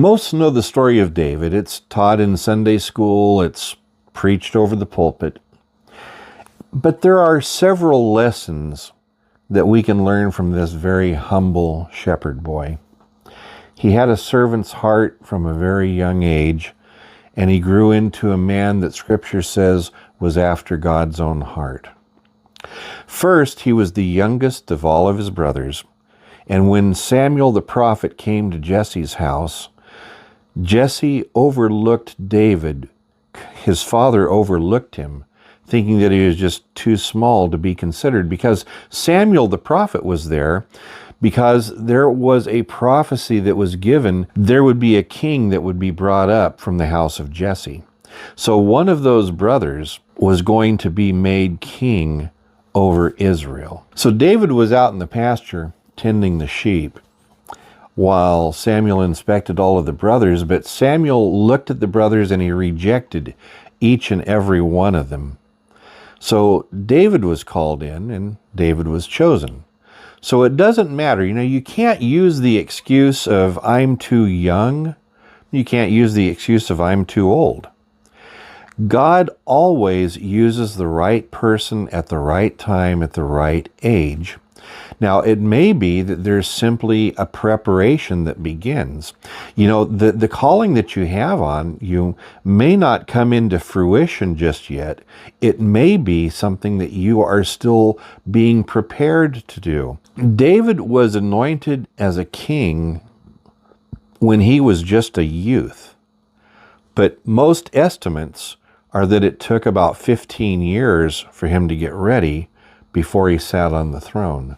Most know the story of David. It's taught in Sunday school. It's preached over the pulpit. But there are several lessons that we can learn from this very humble shepherd boy. He had a servant's heart from a very young age, and he grew into a man that Scripture says was after God's own heart. First, he was the youngest of all of his brothers, and when Samuel the prophet came to Jesse's house, Jesse overlooked David. His father overlooked him, thinking that he was just too small to be considered, because Samuel the prophet was there, because there was a prophecy that was given, there would be a king that would be brought up from the house of Jesse. So one of those brothers was going to be made king over Israel. So David was out in the pasture tending the sheep while Samuel inspected all of the brothers, but Samuel looked at the brothers and he rejected each and every one of them. So David was called in and David was chosen. So it doesn't matter. You can't use the excuse of I'm too young. You can't use the excuse of I'm too old. God always uses the right person at the right time at the right age. Now, it may be that there's simply a preparation that begins. The calling that you have on you may not come into fruition just yet. It may be something that you are still being prepared to do. David was anointed as a king when he was just a youth. But most estimates are that it took about 15 years for him to get ready before he sat on the throne.